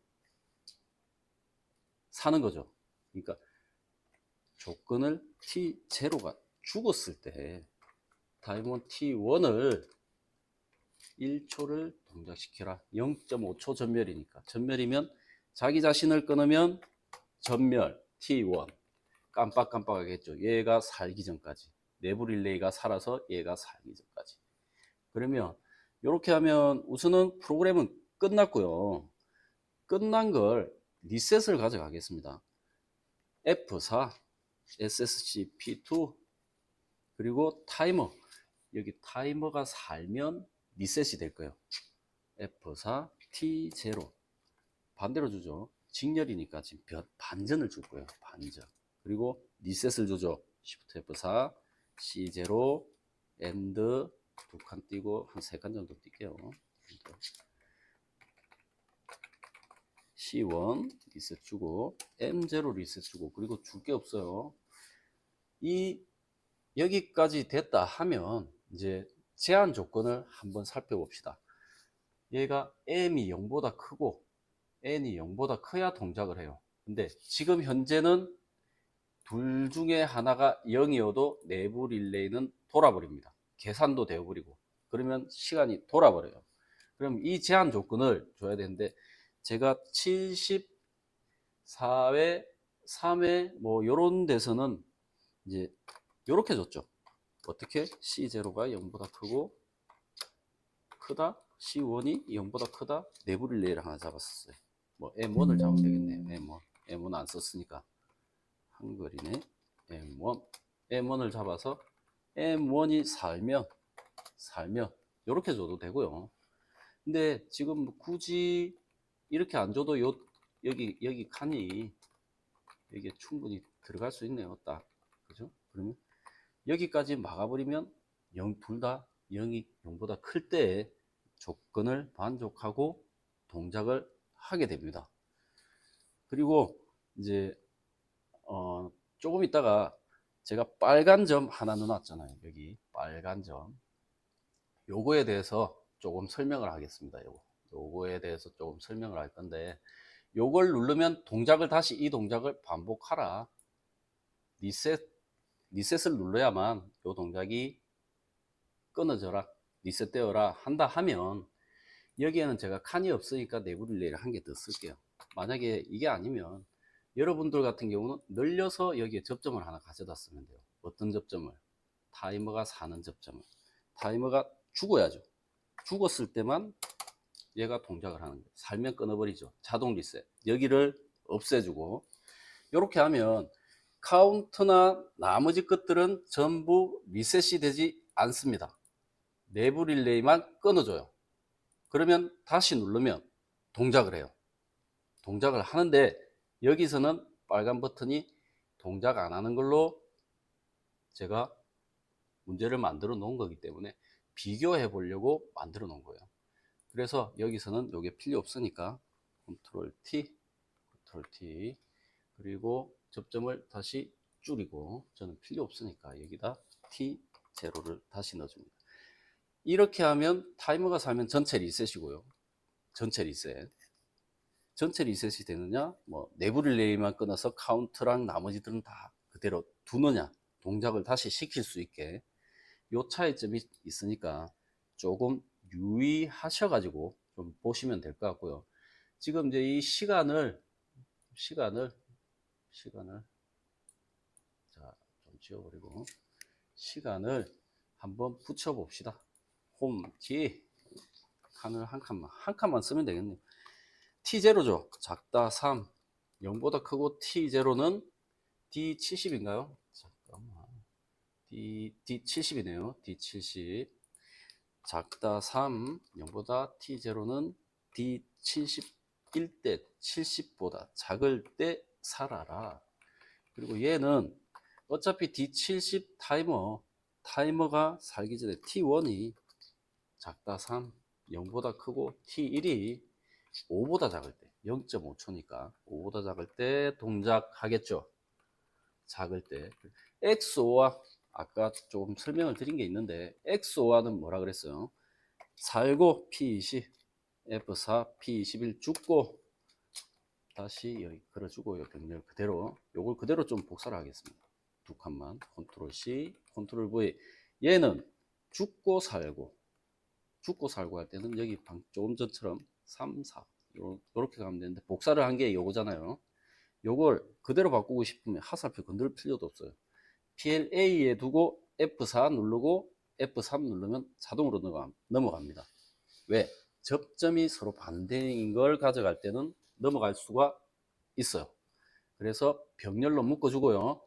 사는 거죠. 그러니까 조건을 T0가 죽었을 때 타이머 T1을 1초를 동작시켜라. 0.5초 전멸이니까. 전멸이면 자기 자신을 끊으면 전멸 T1 깜빡깜빡하겠죠. 얘가 살기 전까지. 내부 릴레이가 살아서 얘가 살기 전까지. 그러면 이렇게 하면 우선은 프로그램은 끝났고요. 끝난 걸 리셋을 가져가겠습니다. F4, SSC-P2, 그리고 타이머. 여기 타이머가 살면 리셋이 될 거예요. F4, T0. 반대로 주죠. 직렬이니까 지금 반전을 줄 거예요. 반전. 그리고 리셋을 주죠. Shift F4, C0, AND 2칸 띄고 한 3칸 정도 띄게요. C1 리셋 주고 M0 리셋 주고 그리고 줄 게 없어요. 이 여기까지 됐다 하면 이제 제한 조건을 한번 살펴봅시다. 얘가 M이 0보다 크고 N이 0보다 커야 동작을 해요. 근데 지금 현재는 둘 중에 하나가 0이어도 내부 릴레이는 돌아버립니다. 계산도 되어버리고 그러면 시간이 돌아버려요. 그럼 이 제한 조건을 줘야 되는데 제가 74회 3회 뭐 요런 데서는 이제 요렇게 줬죠. 어떻게? C0가 0보다 크고 크다, C1이 0보다 크다, 내부 릴레이를 하나 잡았어요. 뭐 M1을 잡으면 되겠네요. M1 안 썼으니까 한글이네. M1을 잡아서 M1이 살면 이렇게 줘도 되고요. 근데 지금 굳이 이렇게 안 줘도 여기 칸이 여기에 충분히 들어갈 수 있네요. 딱 그죠? 그러면 여기까지 막아버리면 둘 다 0이 0보다 클 때 조건을 만족하고 동작을 하게 됩니다. 그리고 이제 조금 있다가 제가 빨간 점 하나 넣어놨잖아요. 여기 빨간 점. 요거에 대해서 조금 설명을 하겠습니다. 요거에 대해서 조금 설명을 할 건데 요걸 누르면 동작을 다시 이 동작을 반복하라. 리셋을 눌러야만 요 동작이 끊어져라. 리셋되어라 한다 하면 여기에는 제가 칸이 없으니까 내부 릴레이를 한 개 더 쓸게요. 만약에 이게 아니면 여러분들 같은 경우는 늘려서 여기에 접점을 하나 가져다 쓰면 돼요. 어떤 접점을? 타이머가 사는 접점을. 타이머가 죽어야죠. 죽었을 때만 얘가 동작을 하는 거예요. 살면 끊어버리죠. 자동 리셋. 여기를 없애주고 이렇게 하면 카운트나 나머지 것들은 전부 리셋이 되지 않습니다. 내부 릴레이만 끊어줘요. 그러면 다시 누르면 동작을 해요. 동작을 하는데 여기서는 빨간 버튼이 동작 안 하는 걸로 제가 문제를 만들어 놓은 거기 때문에 비교해 보려고 만들어 놓은 거예요. 그래서 여기서는 이게 필요 없으니까 컨트롤 T 그리고 접점을 다시 줄이고 저는 필요 없으니까 여기다 T0를 다시 넣어줍니다. 이렇게 하면 타이머가 살면 전체 리셋이고요. 전체 리셋이 되느냐, 뭐 내부 릴레이만 끊어서 카운트랑 나머지들은 다 그대로 두느냐, 동작을 다시 시킬 수 있게 요 차이점이 있으니까 조금 유의하셔가지고 좀 보시면 될 것 같고요. 지금 이제 이 시간을 자, 좀 지워버리고 시간을 한번 붙여 봅시다. 홈키 칸을 한 칸만 쓰면 되겠네요. T0죠. 작다 3 0보다 크고 T0는 D70인가요? 잠깐만. D70이네요. D70 작다 3 0보다 T0는 D71 때 70보다 작을 때 살아라. 그리고 얘는 어차피 D70 타이머가 살기 전에 T1이 작다 3 0보다 크고 T1이 5보다 작을 때 0.5초니까 5보다 작을 때 동작하겠죠. 작을 때 XO와 아까 조금 설명을 드린 게 있는데 XO와는 뭐라 그랬어요? 살고 P20 F4 P21 죽고 다시 여기 걸어주고 병렬 그대로 요걸 그대로 좀 복사를 하겠습니다. 두 칸만 컨트롤 C 컨트롤 V. 얘는 죽고 살고 할 때는 여기 조금 전처럼 3, 4 요렇게 가면 되는데 복사를 한 게 요거잖아요. 요걸 그대로 바꾸고 싶으면 하살표 건들 필요도 없어요. PLA에 두고 F4 누르고 F3 누르면 자동으로 넘어갑니다. 왜? 접점이 서로 반대인 걸 가져갈 때는 넘어갈 수가 있어요. 그래서 병렬로 묶어주고요.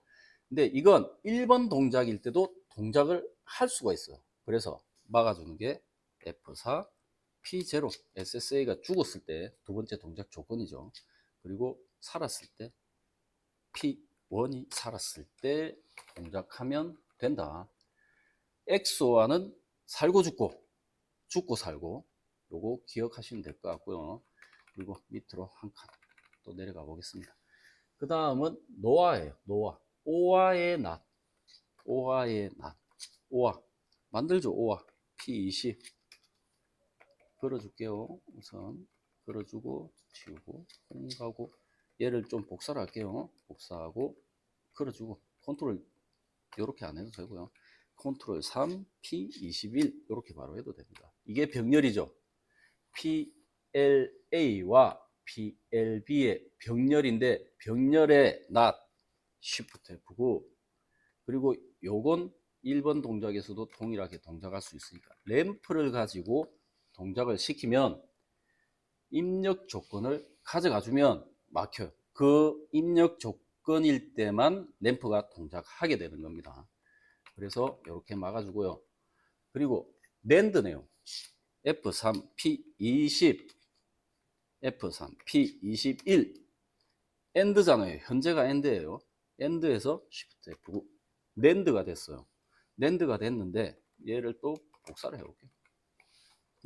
근데 이건 1번 동작일 때도 동작을 할 수가 있어요. 그래서 막아주는 게 F4 P0 SSA가 죽었을 때 두 번째 동작 조건이죠. 그리고 살았을 때 P1이 살았을 때 동작하면 된다. XO와는 살고 죽고 살고 요거 기억하시면 될 것 같고요. 그리고 밑으로 한 칸 또 내려가 보겠습니다. 그 다음은 노아예요. 노아. 오아의 낫. 오아의 낫. 오아. 만들죠. 오아. P20. 걸어줄게요. 우선 걸어주고 치우고 홈 가고 얘를 좀 복사를 할게요. 복사하고 걸어주고 컨트롤 이렇게 안 해도 되고요. 컨트롤 3 P21 이렇게 바로 해도 됩니다. 이게 병렬이죠. PLA와 PLB의 병렬인데 병렬의 not Shift F9 그리고 요건 1번 동작에서도 동일하게 동작할 수 있으니까 램프를 가지고 동작을 시키면 입력 조건을 가져가 주면 막혀요. 그 입력 조건일 때만 램프가 동작하게 되는 겁니다. 그래서 이렇게 막아주고요. 그리고 낸드네요. F3 P20 F3 P21 엔드잖아요. 현재가 엔드예요. 엔드에서 Shift F9 낸드가 됐어요. 낸드가 됐는데 얘를 또 복사를 해볼게요.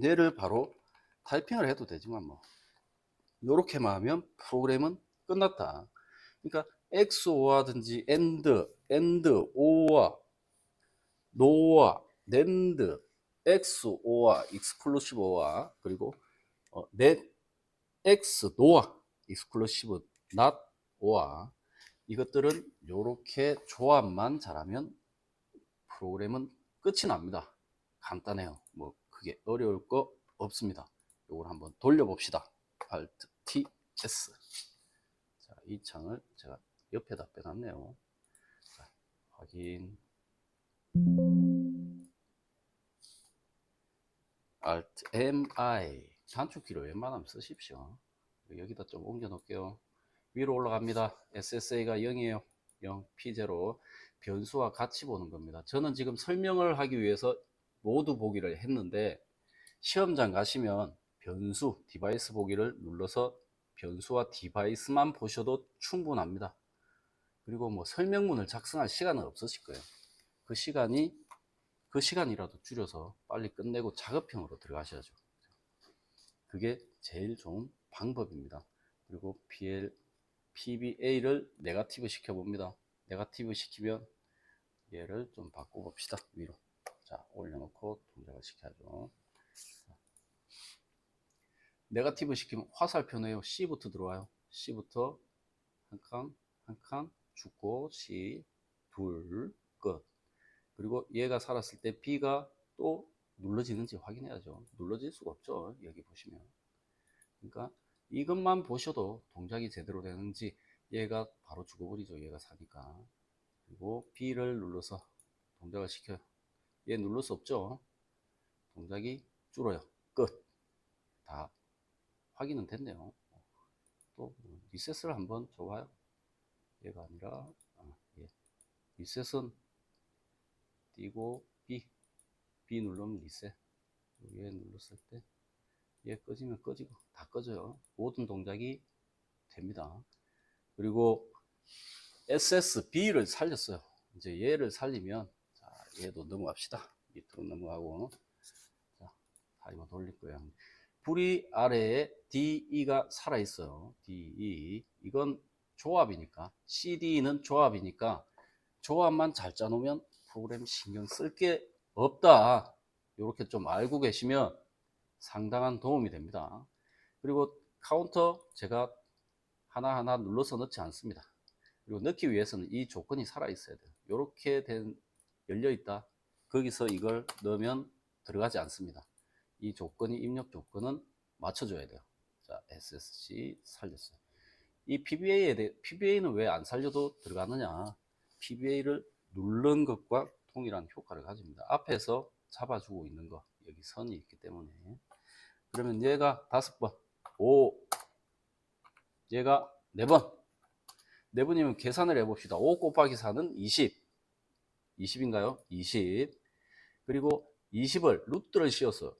얘를 바로 타이핑을 해도 되지만 뭐 요렇게만 하면 프로그램은 끝났다. 그러니까 XOR든지 AND, OR, NOR, NAND, XOR, Exclusive OR 그리고 NET, X, NOR, Exclusive NOT, OR 이것들은 요렇게 조합만 잘하면 프로그램은 끝이 납니다. 간단해요. 뭐 그게 어려울 거 없습니다. 요걸 한번 돌려봅시다. Alt T S. 자, 이 창을 제가 옆에다 빼놨네요. 자, 확인. Alt M I. 단축키를 웬만하면 쓰십시오. 여기다 좀 옮겨 놓을게요. 위로 올라갑니다. SSA가 0이에요. 0, P0. 변수와 같이 보는 겁니다. 저는 지금 설명을 하기 위해서 모두 보기를 했는데 시험장 가시면 변수, 디바이스 보기를 눌러서 변수와 디바이스만 보셔도 충분합니다. 그리고 뭐 설명문을 작성할 시간은 없으실 거예요. 그 시간이라도 줄여서 빨리 끝내고 작업형으로 들어가셔야죠. 그게 제일 좋은 방법입니다. 그리고 PBA를 네거티브 시켜봅니다. 네거티브 시키면 얘를 좀 바꿔봅시다. 위로. 자, 올려놓고 동작을 시켜야죠. 네거티브 시키면 화살표네요. C부터 들어와요. C부터 한 칸 죽고 C 둘 끝. 그리고 얘가 살았을 때 B가 또 눌러지는지 확인해야죠. 눌러질 수가 없죠. 여기 보시면. 그러니까 이것만 보셔도 동작이 제대로 되는지 얘가 바로 죽어버리죠. 얘가 사니까. 그리고 B를 눌러서 동작을 시켜요. 얘 눌러 수 없죠. 동작이 줄어요. 끝. 다 확인은 됐네요. 또 리셋을 한번 줘봐요. 얘가 아니라 예. 리셋은 띄고 B 누르면 리셋. 얘 눌렀을 때 얘 꺼지면 꺼지고 다 꺼져요. 모든 동작이 됩니다. 그리고 SSB를 살렸어요. 이제 얘를 살리면 자, 얘도 넘어갑시다. 밑으로 넘어가고 자, 타이머 돌릴 거예요. 불이 아래에 DE가 살아 있어요. DE 이건 조합이니까 CD는 조합이니까 조합만 잘 짜놓으면 프로그램 신경 쓸 게 없다. 이렇게 좀 알고 계시면 상당한 도움이 됩니다. 그리고 카운터 제가 하나하나 눌러서 넣지 않습니다. 그리고 넣기 위해서는 이 조건이 살아 있어야 돼요. 이렇게 열려 있다. 거기서 이걸 넣으면 들어가지 않습니다. 이 조건이 입력 조건은 맞춰줘야 돼요. 자, SSC 살렸어요. 이 PBA는 왜 안 살려도 들어가느냐? PBA를 누른 것과 동일한 효과를 가집니다. 앞에서 잡아주고 있는 거, 여기 선이 있기 때문에. 그러면 얘가 5번, 5, 얘가 4번. 4번이면 계산을 해봅시다. 5 곱하기 4는 20. 20인가요? 20. 그리고 20을 루트를 씌워서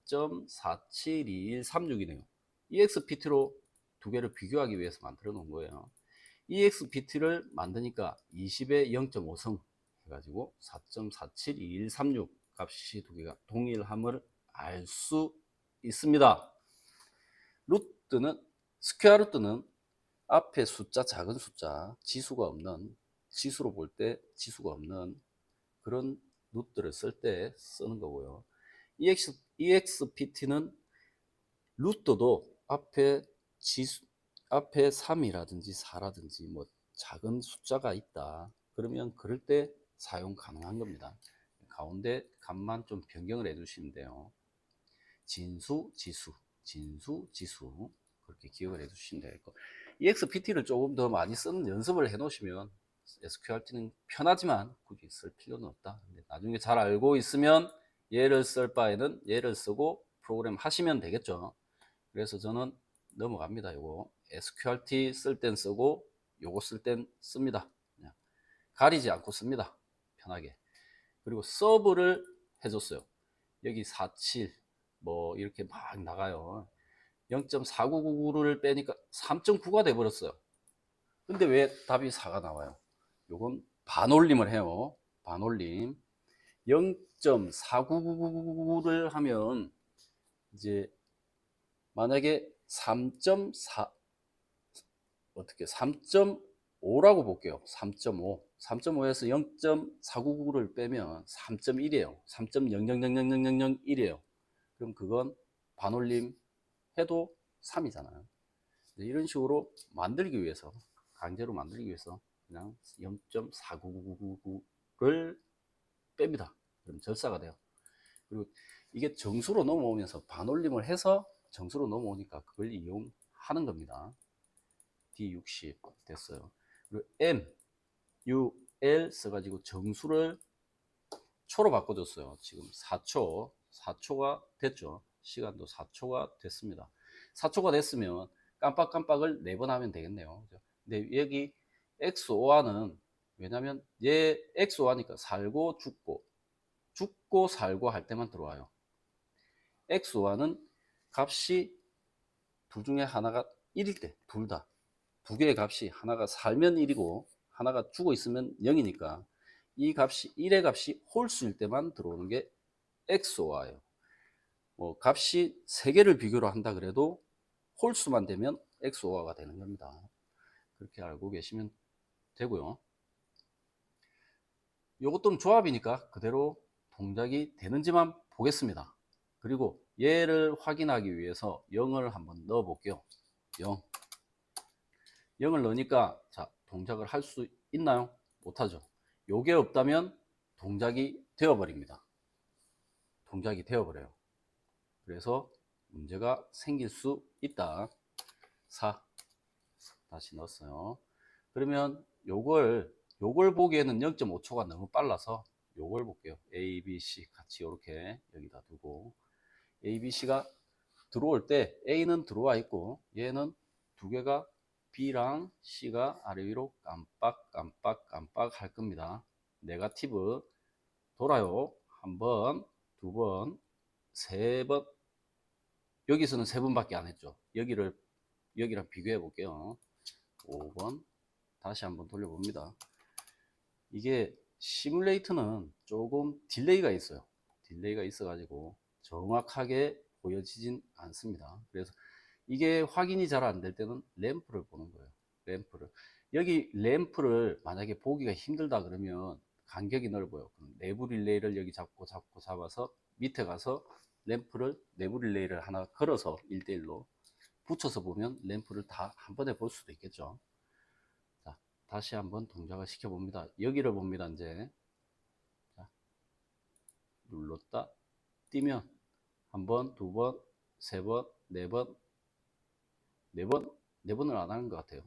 4.47236이네요. EXPT로 두 개를 비교하기 위해서 만들어 놓은 거예요. EXPT를 만드니까 20에 0.5성 해가지고 4.47236 값이 두 개가 동일함을 알 수 있습니다. 루트는 스퀘어 루트는 앞에 숫자, 작은 숫자, 지수가 없는, 지수로 볼 때 지수가 없는 그런 루트를 쓸 때 쓰는 거고요. EXPT는 루트도 앞에 지수, 앞에 3이라든지 4라든지 뭐 작은 숫자가 있다. 그러면 그럴 때 사용 가능한 겁니다. 가운데 값만 좀 변경을 해 주시면 돼요. 진수, 지수, 진수, 지수. 그렇게 기억을 해 주시면 되겠고. EXPT를 조금 더 많이 쓰는 연습을 해 놓으시면 SQRT는 편하지만 굳이 쓸 필요는 없다. 근데 나중에 잘 알고 있으면 얘를 쓸 바에는 얘를 쓰고 프로그램 하시면 되겠죠. 그래서 저는 넘어갑니다. 요거 SQRT 쓸 땐 쓰고 요거 쓸 땐 씁니다. 그냥 가리지 않고 씁니다. 편하게. 그리고 서브를 해줬어요. 여기 47 뭐 이렇게 막 나가요. 0.4999를 빼니까 3.9가 돼 버렸어요. 근데 왜 답이 4가 나와요? 요건 반올림을 해요. 반올림. 0.49999를 하면 이제 만약에 3.4 어떻게 3.5라고 볼게요. 3.5. 3.5에서 0.499를 빼면 3.1이에요. 3.0000001이에요. 그럼 그건 반올림 해도 3이잖아요. 이런 식으로 만들기 위해서 강제로 만들기 위해서 그냥 0.49999를 뺍니다. 그럼 절사가 돼요. 그리고 이게 정수로 넘어오면서 반올림을 해서 정수로 넘어오니까 그걸 이용하는 겁니다. D60 됐어요. 그리고 M, U, L 써가지고 정수를 초로 바꿔줬어요. 지금 4초가 됐죠. 시간도 4초가 됐습니다. 4초가 됐으면 깜빡깜빡을 4번 하면 되겠네요. 근데 여기 XO와는 왜냐면 얘 XO하니까 살고 죽고 살고 할 때만 들어와요. XO와는 값이 둘 중에 하나가 1일 때, 둘 다. 두 개의 값이 하나가 살면 1이고 하나가 죽어 있으면 0이니까 이 값이 1의 값이 홀수일 때만 들어오는 게 XOR예요. 뭐 값이 3개를 비교로 한다 그래도 홀수만 되면 XOR가 되는 겁니다. 그렇게 알고 계시면 되고요. 이것도 조합이니까 그대로 동작이 되는지만 보겠습니다. 그리고 얘를 확인하기 위해서 0을 한번 넣어 볼게요. 0. 0을 넣으니까 자 동작을 할 수 있나요? 못하죠. 요게 없다면 동작이 되어버립니다. 동작이 되어버려요. 그래서 문제가 생길 수 있다. 4 다시 넣었어요. 그러면 요걸 보기에는 0.5초가 너무 빨라서 요걸 볼게요. A, B, C 같이 이렇게 여기다 두고 A, B, C가 들어올 때 A는 들어와 있고 얘는 두 개가 B랑 C가 아래 위로 깜빡깜빡깜빡 할 겁니다. 네거티브 돌아요. 한 번, 두 번, 세 번. 여기서는 세 번밖에 안 했죠. 여기랑 비교해 볼게요. 5번 다시 한번 돌려봅니다. 이게 시뮬레이터는 조금 딜레이가 있어요. 딜레이가 있어 가지고 정확하게 보여지진 않습니다. 그래서 이게 확인이 잘 안 될 때는 램프를 보는 거예요. 램프를. 여기 램프를 만약에 보기가 힘들다 그러면 간격이 넓어요. 그럼 내부 릴레이를 여기 잡아서 밑에 가서 램프를 내부 릴레이를 하나 걸어서 1대1로 붙여서 보면 램프를 다 한 번에 볼 수도 있겠죠. 자, 다시 한번 동작을 시켜 봅니다. 여기를 봅니다. 이제 자, 눌렀다 뛰면 한 번, 두 번, 세 번, 네 번, 네 번을 안 하는 것 같아요.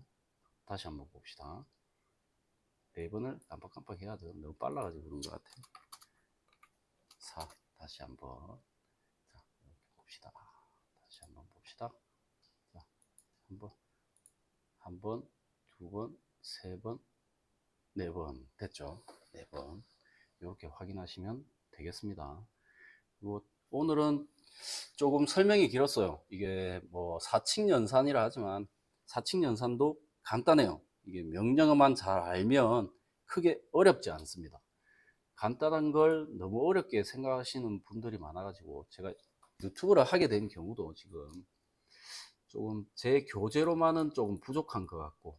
다시 한번 봅시다. 네 번을 깜빡깜빡 해야 돼요. 너무 빨라가지고 그런 것 같아요. 4 다시 한번 자 이렇게 봅시다. 다시 한번 봅시다. 자, 한 번, 두 번, 세 번, 네 번 됐죠. 네 번 이렇게 확인하시면 되겠습니다. 뭐 오늘은 조금 설명이 길었어요. 이게 뭐 사칙 연산이라 하지만 사칙 연산도 간단해요. 이게 명령어만 잘 알면 크게 어렵지 않습니다. 간단한 걸 너무 어렵게 생각하시는 분들이 많아가지고 제가 유튜브를 하게 된 경우도 지금 조금 제 교재로만은 조금 부족한 것 같고,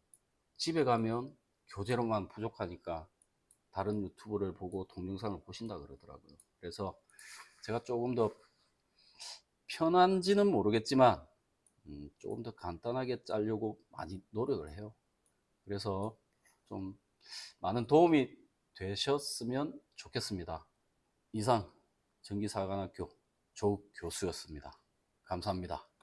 집에 가면 교재로만 부족하니까 다른 유튜브를 보고 동영상을 보신다 그러더라고요. 그래서 제가 조금 더 편한지는 모르겠지만 조금 더 간단하게 짜려고 많이 노력을 해요. 그래서 좀 많은 도움이 되셨으면 좋겠습니다. 이상 전기사관학교 조욱 교수였습니다. 감사합니다.